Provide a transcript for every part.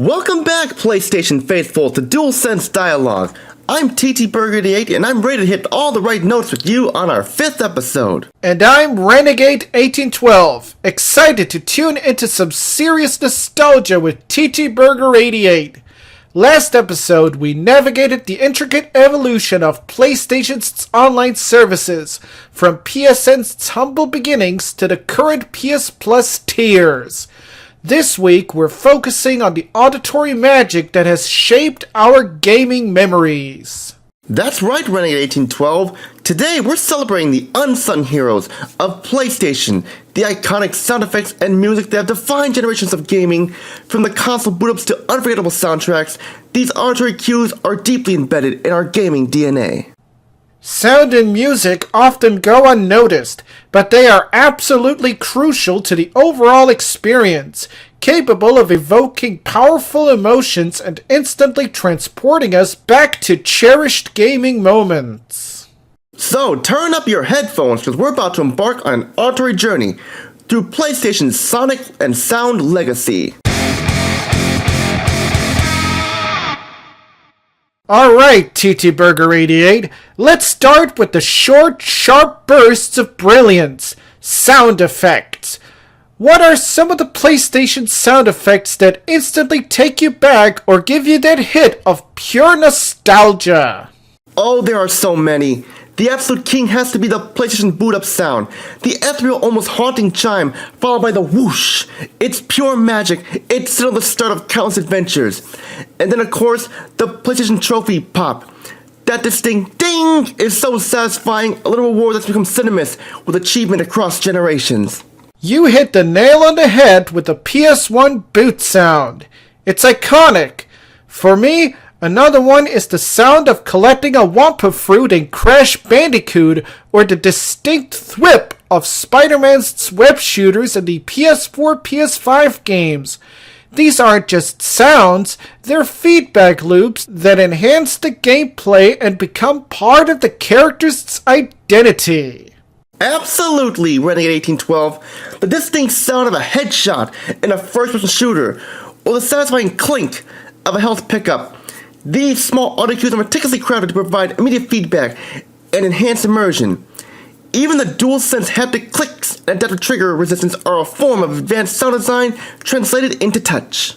Welcome back, PlayStation faithful, to DualSense Dialogue. I'm TTBurger88 and I'm ready to hit all the right notes with you on our 5th episode. And I'm Renegade1812, excited to tune into some serious nostalgia with TTBurger88. Last episode, we navigated the intricate evolution of PlayStation's online services, from PSN's humble beginnings to the current PS Plus tiers. This week, we're focusing on the auditory magic that has shaped our gaming memories. That's right, Renegade1812. Today, we're celebrating the unsung heroes of PlayStation, the iconic sound effects and music that have defined generations of gaming. From the console boot-ups to unforgettable soundtracks, these auditory cues are deeply embedded in our gaming DNA. Sound and music often go unnoticed, but they are absolutely crucial to the overall experience, capable of evoking powerful emotions and instantly transporting us back to cherished gaming moments. So, turn up your headphones because we're about to embark on an auditory journey through PlayStation's sonic and sound legacy. Alright, TTBurger88, let's start with the short, sharp bursts of brilliance, sound effects. What are some of the PlayStation sound effects that instantly take you back or give you that hit of pure nostalgia? Oh, there are so many. The absolute king has to be the PlayStation boot-up sound. The ethereal, almost haunting chime, followed by the whoosh. It's pure magic. It's still the start of countless adventures. And then, of course, the PlayStation trophy pop. That distinct ding is so satisfying, a little reward that's become synonymous with achievement across generations. You hit the nail on the head with the PS1 boot sound. It's iconic. For me, another one is the sound of collecting a Wampa fruit in Crash Bandicoot, or the distinct thwip of Spider-Man's web shooters in the PS4, PS5 games. These aren't just sounds, they're feedback loops that enhance the gameplay and become part of the character's identity. Absolutely, Renegade1812. The distinct sound of a headshot in a first-person shooter, or the satisfying clink of a health pickup. These small audio cues are meticulously crafted to provide immediate feedback and enhance immersion. Even the DualSense haptic clicks and adaptive trigger resistance are a form of advanced sound design translated into touch.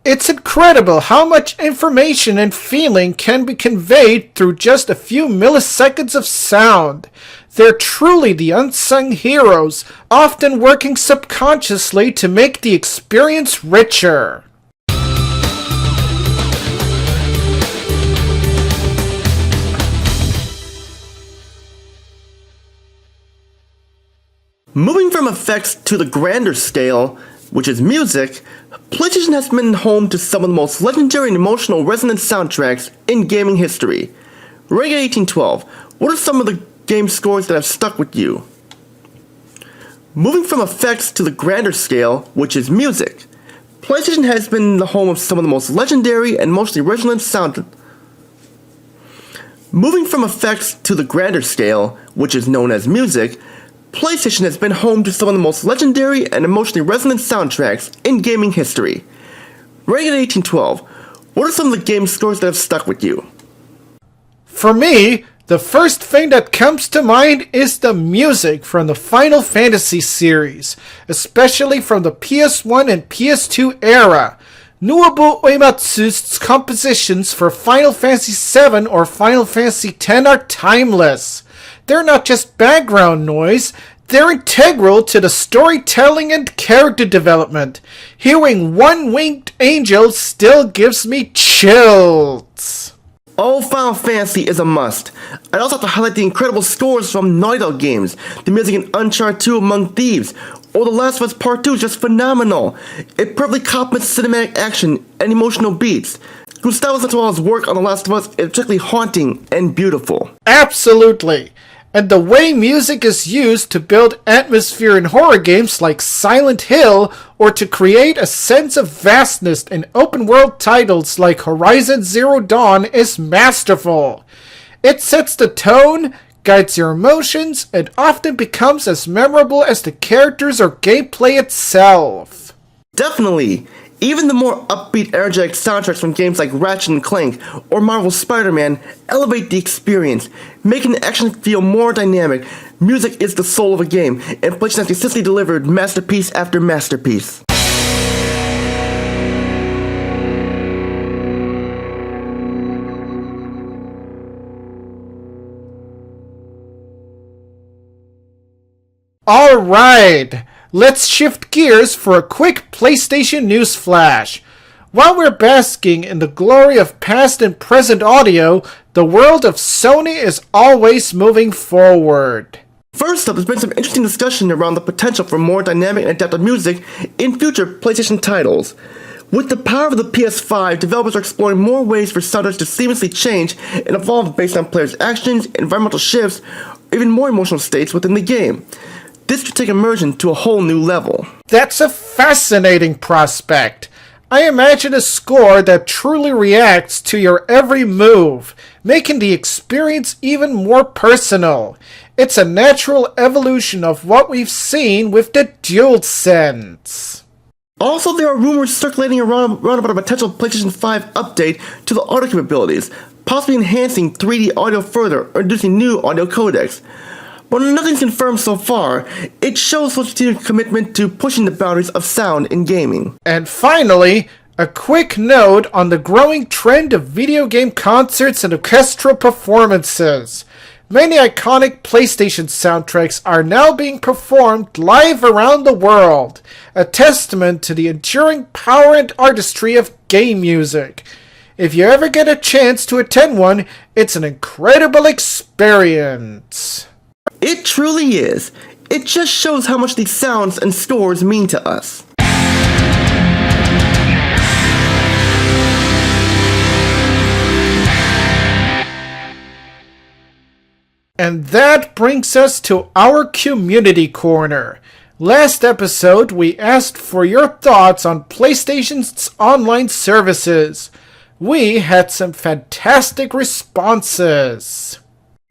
It's incredible how much information and feeling can be conveyed through just a few milliseconds of sound. They're truly the unsung heroes, often working subconsciously to make the experience richer. Moving from effects to the grander scale, which is music, PlayStation has been home to some of the most legendary and emotional resonant soundtracks in gaming history. Renegade1812, what are some of the game scores that have stuck with you? Moving from effects to the grander scale, which is music, PlayStation has been the home of some of the most legendary and mostly resonant sound. Moving from effects to the grander scale, which is known as music, PlayStation has been home to some of the most legendary and emotionally resonant soundtracks in gaming history. Renegade1812, what are some of the game scores that have stuck with you? For me, the first thing that comes to mind is the music from the Final Fantasy series, especially from the PS1 and PS2 era. Nobuo Uematsu's compositions for Final Fantasy VII or Final Fantasy X are timeless. They're not just background noise, they're integral to the storytelling and character development. Hearing One Winged Angel still gives me chills. Oh, Final Fantasy is a must. I'd also have to highlight the incredible scores from Naughty Dog games, the music in Uncharted 2 Among Thieves, or The Last of Us Part 2 is just phenomenal. It perfectly complements cinematic action and emotional beats. Gustavo Santaola's work on The Last of Us is particularly haunting and beautiful. Absolutely. And the way music is used to build atmosphere in horror games like Silent Hill, or to create a sense of vastness in open-world titles like Horizon Zero Dawn is masterful. It sets the tone, guides your emotions, and often becomes as memorable as the characters or gameplay itself. Definitely. Even the more upbeat, energetic soundtracks from games like Ratchet & Clank or Marvel's Spider-Man elevate the experience, making the action feel more dynamic. Music is the soul of a game, and PlayStation has consistently delivered masterpiece after masterpiece. Alright, let's shift gears for a quick PlayStation news flash. While we're basking in the glory of past and present audio, the world of Sony is always moving forward. First up, there's been some interesting discussion around the potential for more dynamic and adaptive music in future PlayStation titles. With the power of the PS5, developers are exploring more ways for soundtracks to seamlessly change and evolve based on players' actions, environmental shifts, or even more emotional states within the game. This could take immersion to a whole new level. That's a fascinating prospect. I imagine a score that truly reacts to your every move, making the experience even more personal. It's a natural evolution of what we've seen with the DualSense. Also, there are rumors circulating around about a potential PlayStation 5 update to the audio capabilities, possibly enhancing 3D audio further or introducing new audio codecs. But nothing's confirmed so far. It shows Sony's continued commitment to pushing the boundaries of sound in gaming. And finally, a quick note on the growing trend of video game concerts and orchestral performances. Many iconic PlayStation soundtracks are now being performed live around the world, a testament to the enduring power and artistry of game music. If you ever get a chance to attend one, it's an incredible experience. It truly is. It just shows how much these sounds and scores mean to us. And that brings us to our community corner. Last episode, we asked for your thoughts on PlayStation's online services. We had some fantastic responses.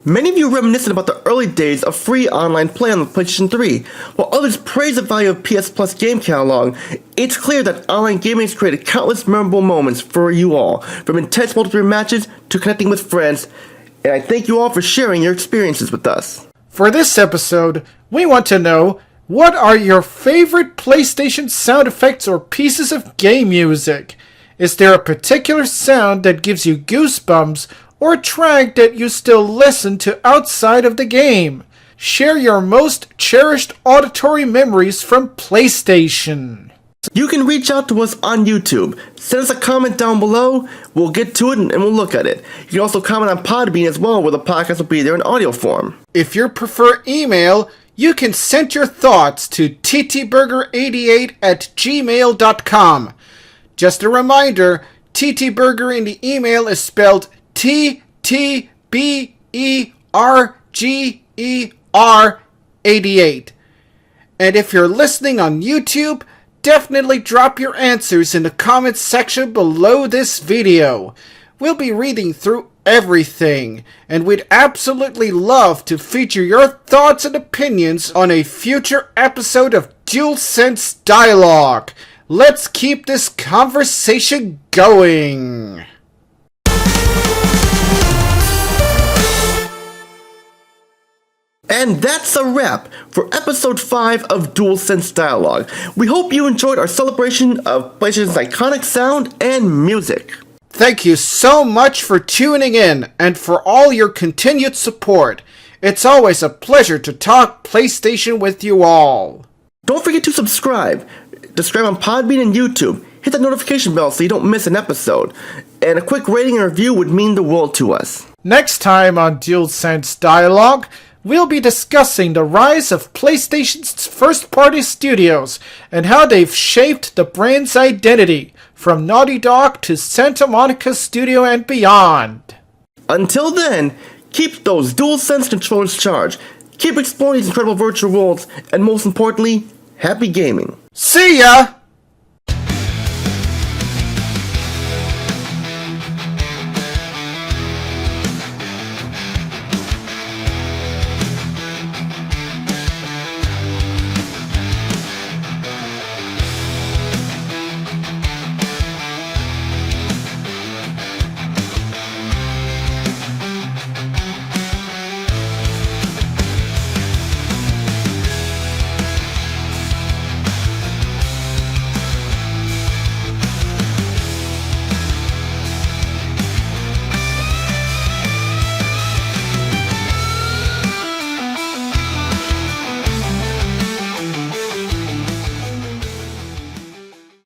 Many of you reminiscent about the early days of free online play on the PlayStation 3, while others praise the value of PS Plus game catalog. It's clear that online gaming has created countless memorable moments for you all, from intense multiplayer matches to connecting with friends, and I thank you all for sharing your experiences with us. For this episode, we want to know, what are your favorite PlayStation sound effects or pieces of game music? Is there a particular sound that gives you goosebumps, or a track that you still listen to outside of the game? Share your most cherished auditory memories from PlayStation. You can reach out to us on YouTube. Send us a comment down below. We'll get to it and we'll look at it. You can also comment on Podbean as well, where the podcast will be there in audio form. If you prefer email, you can send your thoughts to TTBurger88 at gmail.com. Just a reminder, TTBurger in the email is spelled TTBerger88. And if you're listening on YouTube, definitely drop your answers in the comments section below this video. We'll be reading through everything, and we'd absolutely love to feature your thoughts and opinions on a future episode of DualSense Dialogue. Let's keep this conversation going. And that's a wrap for episode 5 of DualSense Dialogue. We hope you enjoyed our celebration of PlayStation's iconic sound and music. Thank you so much for tuning in and for all your continued support. It's always a pleasure to talk PlayStation with you all. Don't forget to subscribe. Subscribe on Podbean and YouTube. Hit that notification bell so you don't miss an episode. And a quick rating and review would mean the world to us. Next time on DualSense Dialogue, we'll be discussing the rise of PlayStation's first-party studios and how they've shaped the brand's identity, from Naughty Dog to Santa Monica Studio and beyond. Until then, keep those DualSense controllers charged, keep exploring these incredible virtual worlds, and most importantly, happy gaming. See ya!